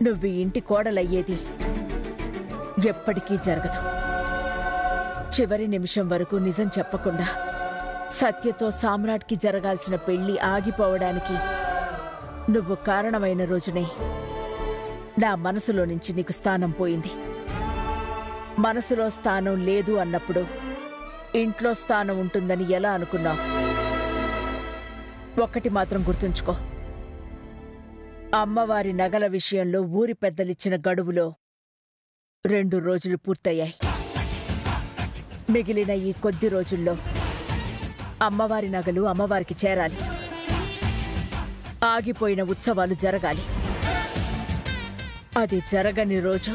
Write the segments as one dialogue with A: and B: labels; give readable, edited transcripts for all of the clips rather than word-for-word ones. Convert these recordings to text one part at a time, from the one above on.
A: నువ్వు ఈ ఇంటి కోడలయ్యేది ఎప్పటికీ జరగదు. చివరి నిమిషం వరకు నిజం చెప్పకుండా సత్యతో సామ్రాట్కి జరగాల్సిన పెళ్లి ఆగిపోవడానికి నువ్వు కారణమైన రోజునే నా మనసులో నుంచి నీకు స్థానం పోయింది. మనసులో స్థానం లేదు అన్నప్పుడు ఇంట్లో స్థానం ఉంటుందని ఎలా అనుకున్నావు? ఒక్కటి మాత్రం గుర్తుంచుకో, అమ్మవారి నగల విషయంలో ఊరి పెద్దలిచ్చిన గడువులో 2 రోజులు పూర్తయ్యాయి. మిగిలిన ఈ కొద్ది రోజుల్లో అమ్మవారి నగలు అమ్మవారికి చేరాలి. ఆగిపోయిన ఉత్సవాలు జరగాలి. అది జరగని రోజు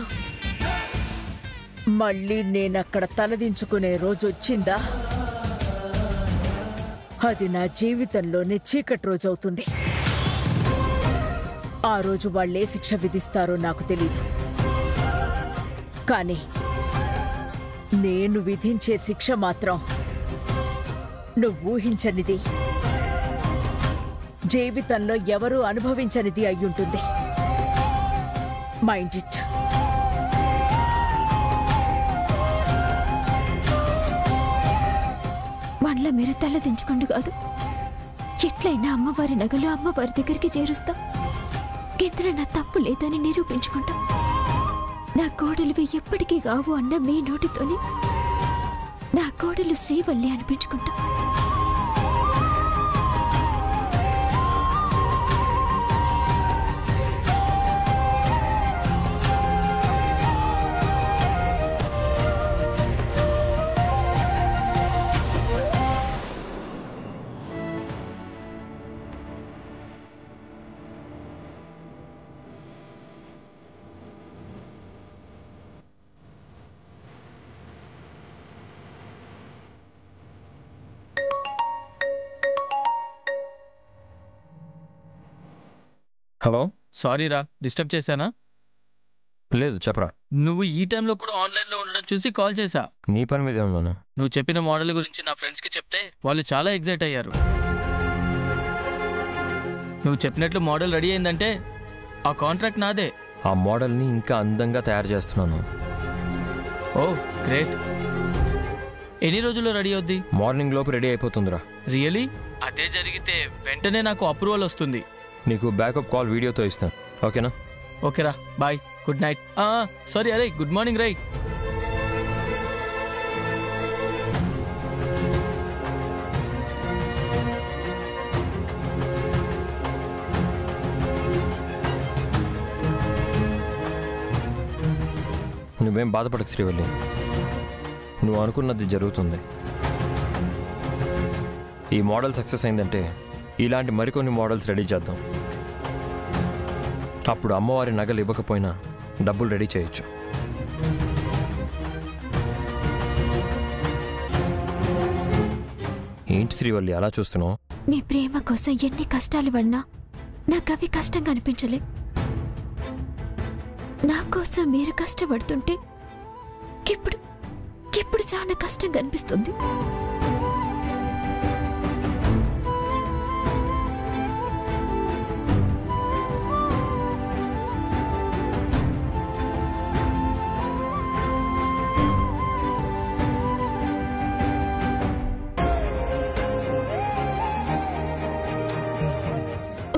A: మళ్ళీ నేనక్కడ తలదించుకునే రోజు వచ్చిందా, అది నా జీవితంలోనే చీకటి రోజు అవుతుంది. ఆ రోజు వాళ్ళే శిక్ష విధిస్తారో నాకు తెలీదు, కానీ నేను విధించే శిక్ష మాత్రం నువ్వు ఊహించనిది, జీవితంలో ఎవరూ అనుభవించనిది అయ్యుంటుంది. Mind it.
B: వాళ్ళ మీరు తల దించుకోండి కాదు, ఎట్లయినా అమ్మవారి నగలు అమ్మవారి దగ్గరికి చేరుస్తాం. ఇందులో నా తప్పు లేదని నిరూపించుకుంటాం. నా కోడలివి ఎప్పటికీ కావు అన్న మీ నోటితోనే నా కోడలు శ్రీవల్లి అనిపించుకుంటాం.
C: హలో,
D: సారీ రా, డిస్టర్బ్ చేశానా?
C: లేదు చెప్పరా.
D: నువ్వు ఈ టైంలో కూడా ఆన్లైన్లో ఉండడం చూసి కాల్ చేశా.
C: నీ పని మీద ఉన్నాను.
D: నువ్వు చెప్పిన మోడల్ గురించి నా ఫ్రెండ్స్కి చెప్తే వాళ్ళు చాలా ఎగ్జైట్ అయ్యారు. నువ్వు చెప్పినట్లు మోడల్ రెడీ అయిందంటే ఆ కాంట్రాక్ట్ నాదే.
C: ఆ మోడల్ని ఇంకా అందంగా తయారు చేస్తున్నాను.
D: ఓ గ్రేట్. ఎన్ని రోజుల్లో రెడీ అవుద్ది?
C: మార్నింగ్ లోపు రెడీ అయిపోతుందిరా.
D: రియలీ? అదే జరిగితే వెంటనే నాకు అప్రూవల్ వస్తుంది.
C: నీకు బ్యాకప్ కాల్ వీడియోతో ఇస్తాను, ఓకేనా?
D: ఓకేరా, బాయ్, గుడ్ నైట్. సారీ, అరే గుడ్ మార్నింగ్ రై.
C: నువ్వేం బాధపడకు శ్రీవల్లి, నువ్వు అనుకున్నది జరుగుతుంది. ఈ మోడల్ సక్సెస్ అయిందంటే ఇలాంటి మరికొన్ని మోడల్స్ రెడీ చేద్దాం. అప్పుడు అమ్మవారి నగలు ఇవ్వకపోయినా డబ్బులు రెడీ చేయొచ్చు. ఏంటి శ్రీవల్లి అలా చూస్తున్నావు?
B: మీ ప్రేమ కోసం ఎన్ని కష్టాలు పడినా నాకు అవి కష్టంగా అనిపించలే. నా కోసం మీరు కష్టపడుతుంటే ఇప్పుడు ఇప్పుడు చాలా కష్టంగా అనిపిస్తుంది.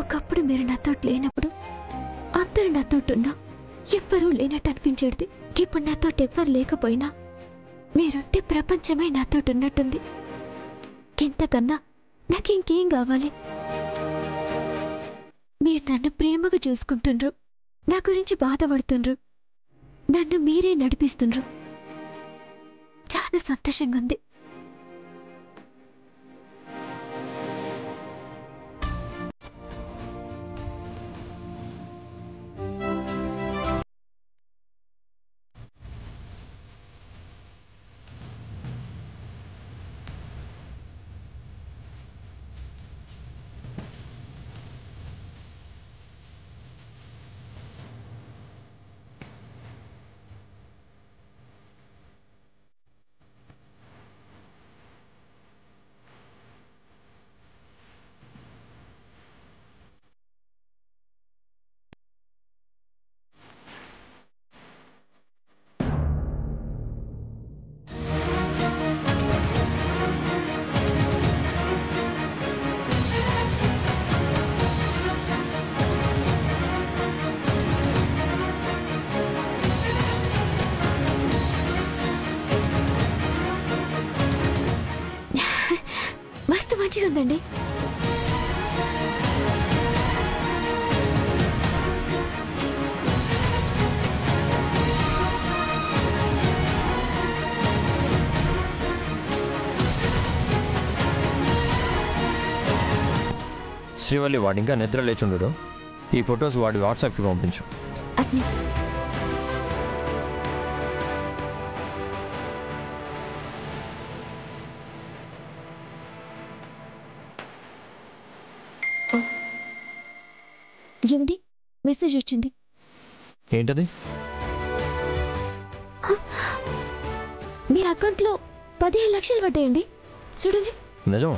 B: ఒకప్పుడు మీరు నాతో లేనప్పుడు అందరూ నాతోటున్నా ఎవ్వరూ లేనట్టు అనిపించేది. ఇప్పుడు నాతో ఎవ్వరు లేకపోయినా మీరుంటే ప్రపంచమే నాతోటున్నట్టుంది. ఇంతకన్నా నాకు ఇంకేం కావాలి? మీరు నన్ను ప్రేమగా చూసుకుంటుండ్రు, నా గురించి బాధపడుతుండ్రు, నన్ను మీరే నడిపిస్తుండ్రు. చాలా సంతోషంగా ఉంది. మంచిగా ఉందండి.
C: శ్రీవల్లి, వాడు ఇంకా నిద్ర లేచుండడు. ఈ ఫొటోస్ వాడి వాట్సాప్కి పంపించు.
B: అట్నే. ఏమిటి మెసేజ్ వచ్చింది?
C: ఏంటది?
B: మీ అకౌంట్లో 15 లక్షలు పడ్డాయండి. చూడండి.
C: నిజం?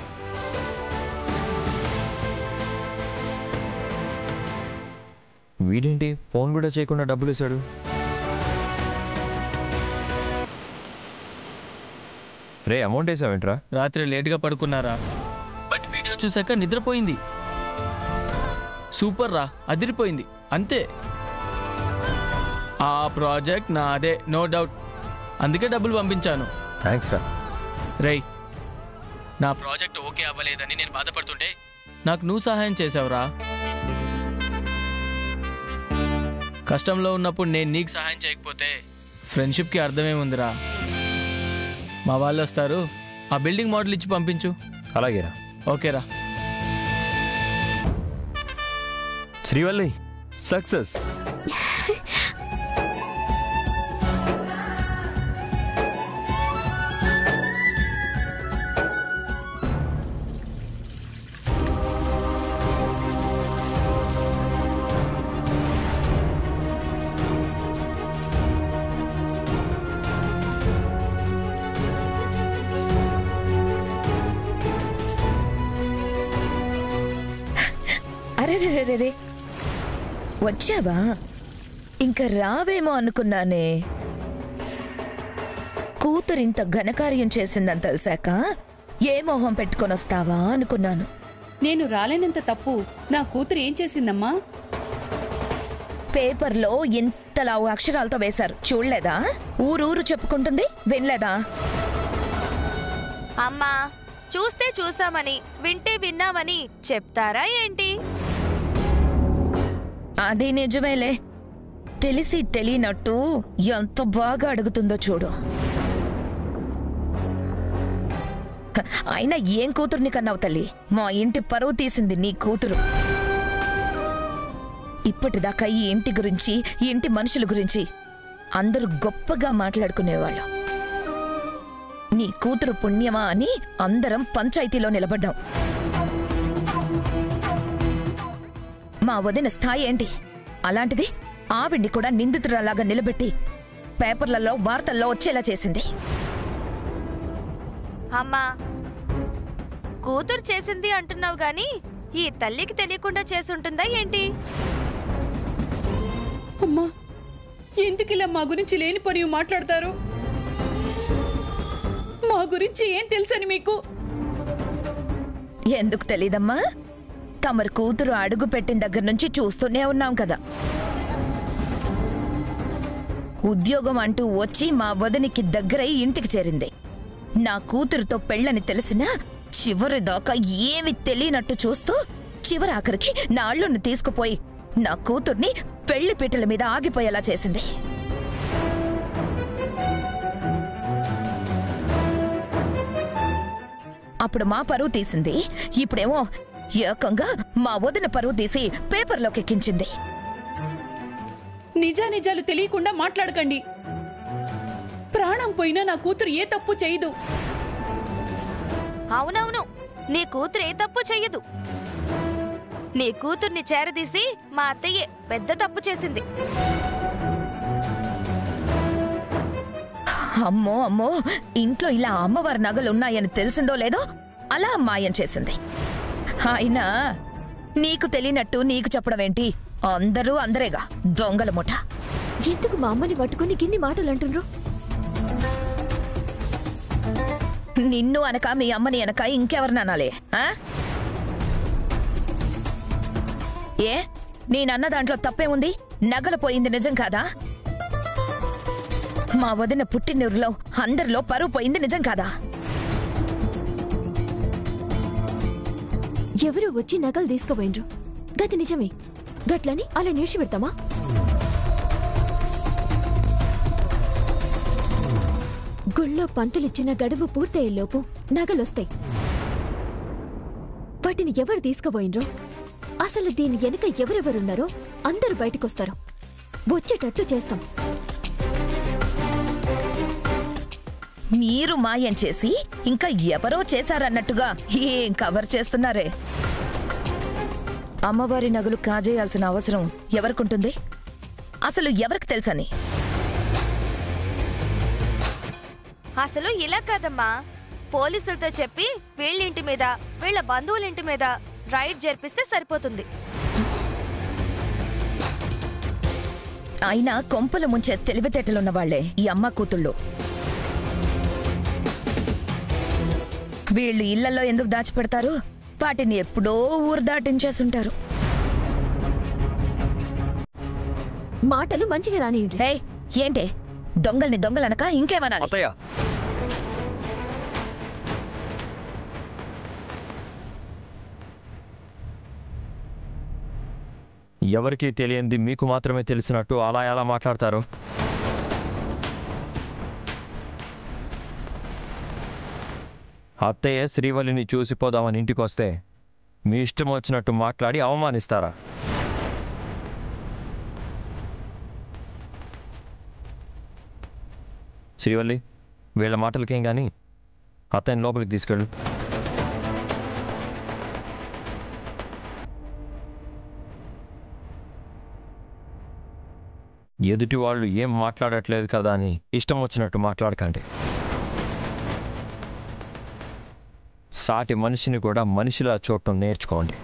C: వీడేంటి ఫోన్ కూడా చేయకుండా డబ్బులు ఇస్తాడు? రే, అమౌంట్ వేసావేంట్రా?
D: రాత్రి లేట్గా పడుకున్నారా? బట్ వీడియో చూసాక నిద్రపోయింది. సూపర్ రా, అదిరిపోయింది. అంతే. ఆ ప్రాజెక్ట్ నాదే, నో డౌట్. అందుకే డబ్బులు పంపించాను.
C: థ్యాంక్స్ రా.
D: రేయ్, నా ప్రాజెక్ట్ ఓకే అవ్వలేదని నేను బాధపడుతుంటే నాకు నువ్వు సహాయం చేసావురా. కష్టంలో ఉన్నప్పుడు నేను నీకు సహాయం చేయకపోతే ఫ్రెండ్షిప్కి అర్థమేముందిరా. మా వాళ్ళు వస్తారు, ఆ బిల్డింగ్ మోడల్ ఇచ్చి పంపించు.
C: అలాగేరా.
D: ఓకేరా.
C: శ్రీవల్లి, సక్సెస్.
E: అరే, వచ్చావా? ఇంకా రావేమో అనుకున్నానే. కూతురింత ఘనకార్యం చేసిందని తెలిసాక ఏ మొహం పెట్టుకొని వస్తావా అనుకున్నాను.
F: నేను రాలేనంత తప్పు నా కూతురు ఏం చేసిందమ్మా?
E: పేపర్లో ఇంతలా అక్షరాలతో వేశారు, చూడలేదా? ఊరూరు చెప్పుకుంటుంది, వినలేదా?
G: అమ్మా, చూస్తే చూసామని, వింటే విన్నామని చెప్తారా ఏంటి?
E: అది నిజమేలే. తెలిసి తెలియనట్టు ఎంత బాగా అడుగుతుందో చూడు. అయినా ఏం కూతుర్ని కన్నావు తల్లి? మా ఇంటి పరువు తీసింది నీ కూతురు. ఇప్పటిదాకా ఈ ఇంటి గురించి, ఈ ఇంటి మనుషుల గురించి అందరూ గొప్పగా మాట్లాడుకునేవాళ్ళు. నీ కూతురు పుణ్యమా అని అందరం పంచాయతీలో నిలబడ్డాం. మా వదిన స్థాయి ఏంటి? అలాంటిది ఆవిడ్ని కూడా నిందితురాలాగా నిలబెట్టి పేపర్లలో, వార్తల్లో వచ్చేలా చేసింది.
G: అమ్మా, కూతురు చేసింది అంటున్నావు గాని ఈ తల్లికి తెలియకుండా చేసుంటుందా ఏంటి?
F: అమ్మా, ఎందుకిలా మా గురించి లేని పని మాట్లాడతారు? మా గురించి ఏం తెలుసని మీకు?
E: ఎందుకు తెలీదమ్మా? తమరు కూతురు అడుగు పెట్టిన దగ్గర నుంచి చూస్తూనే ఉన్నాం కదా. ఉద్యోగం అంటూ వచ్చి మా వదినికి దగ్గరై ఇంటికి చేరింది. నా కూతురుతో పెళ్ళని తెలిసినా చివరిదాకా ఏమి తెలియనట్టు చూస్తూ చివరి ఆఖరికి నా అల్లుణ్ణి తీసుకుపోయి నా కూతుర్ని పెళ్లి పీటల మీద ఆగిపోయేలా చేసింది. అప్పుడు మా పరువు తీసింది, ఇప్పుడేమో ఏకంగా మా వదిన పరువు తీసి పేపర్లోకి ఎక్కించింది.
F: నిజానిజాలు తెలియకుండా మాట్లాడకండి. ప్రాణం పోయినా నా కూతురు ఏ తప్పు చేయదు.
G: అవునవును, నీ కూతురు ఏ తప్పు చెయ్యదు. నీ కూతుర్ని చేరదీసి మా అత్తయ్యే పెద్ద తప్పు చేసింది.
E: అమ్మో అమ్మో, ఇంట్లో ఇలా అమ్మవారి నగలున్నాయని తెలిసిందో లేదో అలా మాయం చేసింది. అయినా నీకు తెలియనట్టు నీకు చెప్పడం ఏంటి? అందరూ అందరేగా దొంగల ముఠ.
B: ఎందుకు మా అమ్మని పట్టుకుని గిన్ని మాటలు అంటుండ్రు?
E: నిన్ను అనక మీ అమ్మని అనక ఇంకెవరిననాలే? ఏ, నేనన్న దాంట్లో తప్పేముంది? నగలు పోయింది నిజం కాదా? మా వదిన పుట్టినూరులో అందరిలో పరువు పోయింది నిజం కాదా?
B: ఎవరో వచ్చి నగలు తీసుకుపోయినరు. గది నిజమే. గట్లని అలా నిడిచిపెడతామా? గుళ్ళో పంతులిచ్చిన గడువు పూర్తయ్యేలోపు నగలొస్తాయి. వాటిని ఎవరు తీసుకుపోయినరో, అసలు దీని వెనుక ఎవరెవరున్నారో అందరూ బయటకొస్తారు. వచ్చేటట్టు చేస్తాం.
E: మీరు మాయం చేసి ఇంకా ఎవరో చేశారన్నట్టుగా ఏం కవర్ చేస్తున్నారే? అమ్మవారి నగలు కాజేయాల్సిన అవసరం ఎవరికుంటుంది? అసలు ఎవరికి తెలుసని?
G: అసలు ఇలా కాదమ్మా, పోలీసులతో చెప్పి వీళ్ళింటి మీద వీళ్ళ బంధువులింటి మీద రైడ్ జరిపిస్తే సరిపోతుంది.
E: అయినా కొంపలు ముంచే తెలివితేటలున్న వాళ్లే ఈ అమ్మ కూతుళ్ళు. వీళ్ళు ఇళ్లలో ఎందుకు దాచిపెడతారు? వాటిని ఎప్పుడో ఊరు దాటించేసుంటారు.
B: మాటలు మంచిగా రానియండి.
E: హే, ఏంటే దొంగల్ని దొంగలనక ఇంకేమనాలి?
C: అత్తయ్య, ఎవరికీ తెలియంది మీకు మాత్రమే తెలిసినట్టు అలా ఎలా మాట్లాడతారు? అత్తయ్య శ్రీవల్లిని చూసిపోదామని ఇంటికి వస్తే మీ ఇష్టం వచ్చినట్టు మాట్లాడి అవమానిస్తారా? శ్రీవల్లి, వీళ్ళ మాటలకేం కానీ అత్తయ్యని లోపలికి తీసుకెళ్ళు. ఎదుటి వాళ్ళు ఏం మాట్లాడట్లేదు కదా అని ఇష్టం వచ్చినట్టు మాట్లాడకండి. సాటి మనిషిని కూడా మనిషిలా చూడటం నేర్చుకోండి.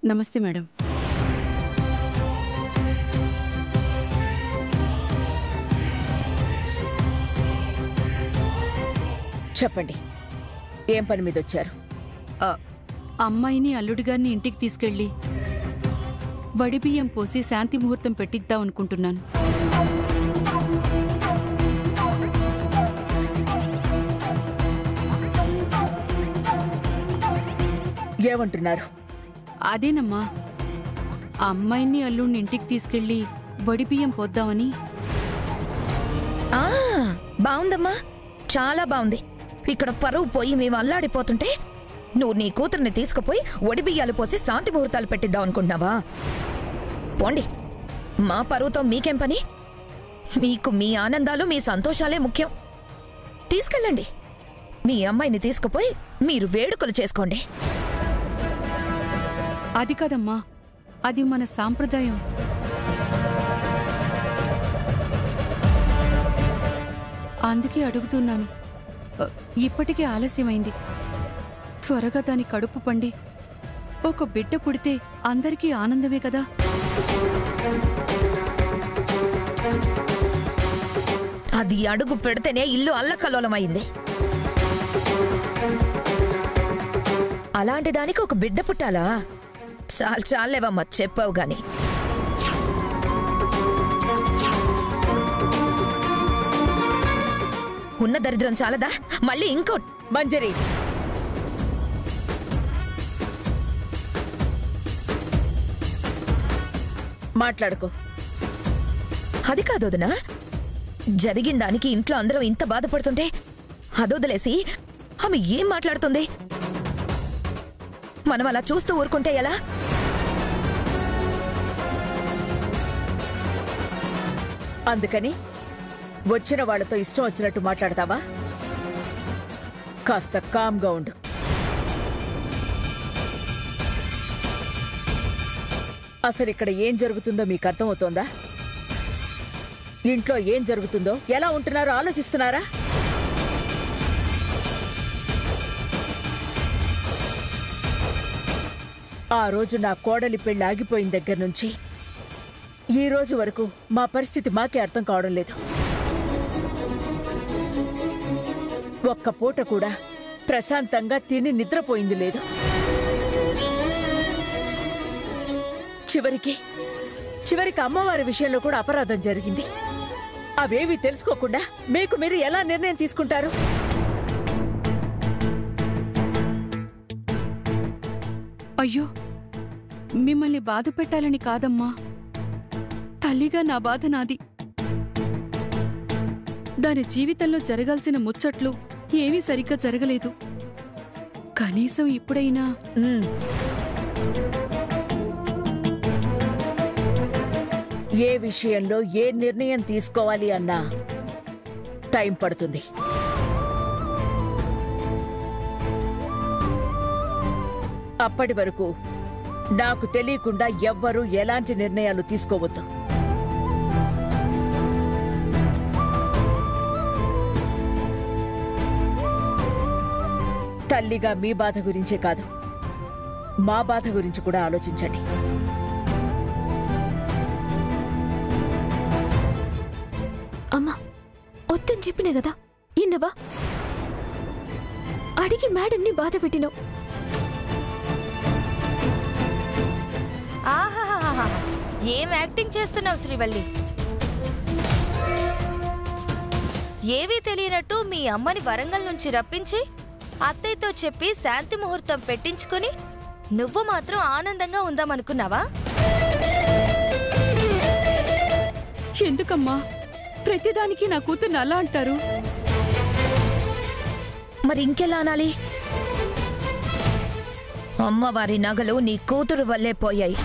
F: నమస్తే మేడం.
A: చెప్పండి, ఏం పని మీద వచ్చారు?
F: అమ్మాయిని అల్లుడి గారిని ఇంటికి తీసుకెళ్ళి వడిబియ్యం పోసి శాంతి ముహూర్తం పెట్టిద్దాం అనుకుంటున్నాను.
A: ఏమంటున్నారు?
F: అదేనమ్మా, అమ్మాయిని అల్లుడిని ఇంటికి తీసుకెళ్ళి వడిబియ్యం పోద్దామని.
E: బావుందమ్మా, చాలా బావుంది. ఇక్కడ పరువు పోయి మేము అల్లాడిపోతుంటే నువ్వు నీ కూతుర్ని తీసుకుపోయి ఒడిబియ్యాలు పోసి శాంతి ముహూర్తాలు పెట్టిద్దాం అనుకుంటున్నావా? పోండి, మా పరువుతో మీకేం పని? మీకు మీ ఆనందాలు మీ సంతోషాలే ముఖ్యం. తీసుకెళ్ళండి, మీ అమ్మాయిని తీసుకుపోయి మీరు వేడుకలు చేసుకోండి.
F: అది కాదమ్మా, అది మన సాంప్రదాయం. అందుకే అడుగుతున్నాను. ఇప్పటికే ఆలస్యమైంది. త్వరగా దాని కడుపు పండి ఒక బిడ్డ పుడితే అందరికీ ఆనందమే కదా.
E: అది అడుగు పెడితేనే ఇల్లు అల్లకల్లోలమైంది. అలాంటి దానికి ఒక బిడ్డ పుట్టాలా? చాలేవమ్మా, చెప్పావు గాని. ఉన్న దరిద్రం చాలదా? మళ్ళీ ఇంకో.
A: మంజరి, మాట్లాడుకో.
E: అది కాదోదనా, జరిగిన దానికి ఇంట్లో అందరం ఇంత బాధపడుతుంటే అదొదలేసి ఆమె ఏం మాట్లాడుతుంది? మనం అలా చూస్తూ ఊరుకుంటే ఎలా?
A: అందుకని వచ్చిన వాళ్లతో ఇష్టం వచ్చినట్టు మాట్లాడతావా? కాస్త కామ్గా ఉండు. అసలు ఇక్కడ ఏం జరుగుతుందో మీకు అర్థమవుతోందా? ఇంట్లో ఏం జరుగుతుందో, ఎలా ఉంటున్నారో ఆలోచిస్తున్నారా? ఆ రోజు నా కోడలి పెళ్లి ఆగిపోయిన దగ్గర నుంచి ఈ రోజు వరకు మా పరిస్థితి మాకే అర్థం కావడం లేదు. ఒక్క పూట కూడా ప్రశాంతంగా తిని నిద్రపోయింది లేదు. చివరికి అమ్మవారి విషయంలో కూడా అపరాధం జరిగింది. అవేవి తెలుసుకోకుండా మీకు మీరు ఎలా నిర్ణయం తీసుకుంటారు?
F: అయ్యో, మిమ్మల్ని బాధ పెట్టాలని కాదమ్మా. తల్లిగా నా బాధ నాది. దాని జీవితంలో జరగాల్సిన ముచ్చట్లు ఏమీ సరిగ్గా జరగలేదు. కనీసం ఇప్పుడైనా
A: ఏ విషయంలో ఏ నిర్ణయం తీసుకోవాలి అన్నా టైం పడుతుంది. అప్పటి వరకు నాకు తెలియకుండా ఎవ్వరూ ఎలాంటి నిర్ణయాలు తీసుకోవద్దు. తల్లిగా మీ బాధ గురించే కాదు, మా బాధ గురించి కూడా ఆలోచించండి.
B: అమ్మా, వద్దని చెప్పినా కదా, ఇన్నవా? అడిగి మేడంని బాధ పెట్టినావు.
G: ఆహాహాహా, ఏం యాక్టింగ్ చేస్తున్నావు శ్రీవల్లి? ఏవీ తెలియనట్టు మీ అమ్మని వరంగల్ నుంచి రప్పించి అత్తయ్యతో చెప్పి శాంతి ముహూర్తం పెట్టించుకుని నువ్వు మాత్రం ఆనందంగా ఉందామనుకున్నావా?
F: ఎందుకమ్మా ప్రతిదానికి నా కూతుర్ని అలా అంటారు?
E: మరి ఇంకెలా అనాలి? అమ్మవారి నగలు నీ కూతురు వల్లే పోయాయి.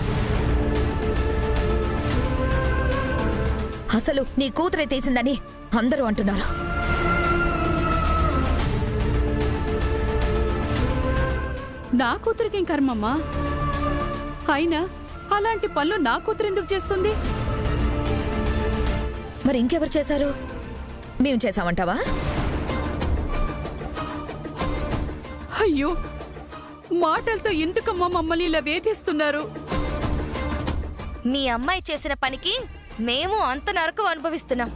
E: అసలు నీ కూతురే తీసిందని అందరూ అంటున్నారు.
F: నా కూతురికేం కర్మమ్మా? అయినా అలాంటి పనులు నా కూతురు ఎందుకు చేస్తుంది?
E: మరి ఇంకెవరు చేశారు? మేము చేశామంటావా?
F: అయ్యో, మాటలతో ఎందుకమ్మా మమ్మల్ని ఇలా వేధిస్తున్నారు?
G: మీ అమ్మాయి చేసిన పనికి మేము అంత నరకం అనుభవిస్తున్నాం.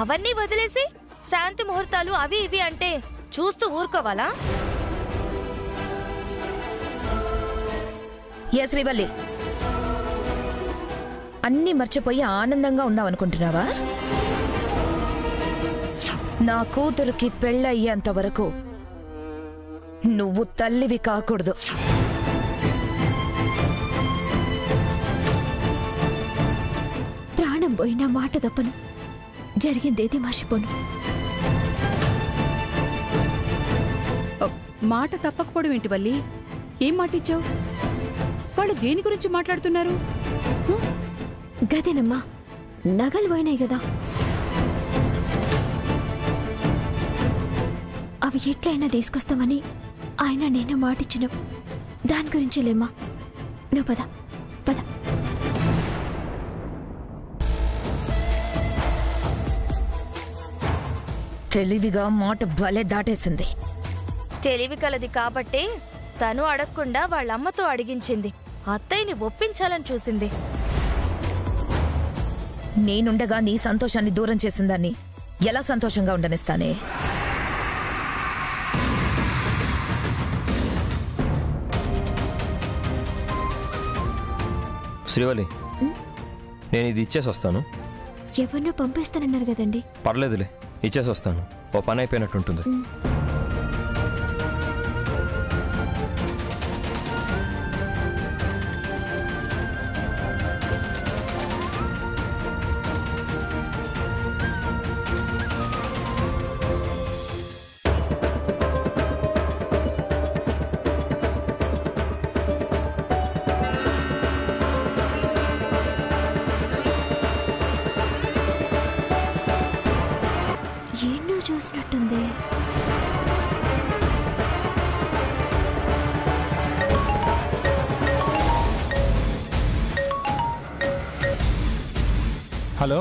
G: అవన్నీ వదిలేసి శాంతి ముహూర్తాలు అవి ఇవి అంటే చూస్తూ ఊరుకోవాలా?
E: ఏ శ్రీవల్లి, అన్నీ మర్చిపోయి ఆనందంగా ఉందామనుకుంటున్నావా? నా కూతురికి పెళ్ళయ్యేంత వరకు నువ్వు తల్లివి కాకూడదు.
B: ప్రాణం పోయినా మాట తప్పను, జరిగిందేది మర్చిపోను.
F: మాట తప్పకపోవడం ఏంటి వల్లి? ఏం మాట ఇచ్చావు? వాళ్ళు దేని గురించి మాట్లాడుతున్నారు?
B: గదేనమ్మా, నగలు పోయినాయి కదా, అవి ఎట్లయినా తీసుకొస్తామని ఆయన నేను మాటిచ్చినాం. దాని గురించి లేమ్మా. నువ్వు పద పద.
E: తెలివిగా మాట భలే దాటేసింది.
G: తెలివి కలది కాబట్టే తను అడగకుండా వాళ్ళమ్మతో అడిగించింది. అత్తయ్యని ఒప్పించాలని చూసింది.
E: నేనుండగా నీ సంతోషాన్ని దూరం చేసిందాన్ని ఎలా సంతోషంగా ఉండనిస్తానే?
C: శ్రీవల్లి, నేను ఇది ఇచ్చేసి వస్తాను.
B: ఎవరినో పంపిస్తానన్నారు కదండి.
C: పర్లేదులే, ఇచ్చేసి వస్తాను. ఓ పని అయిపోయినట్టుంటుంది.
B: ఎన్నో చూసినట్టుంది.
H: హలో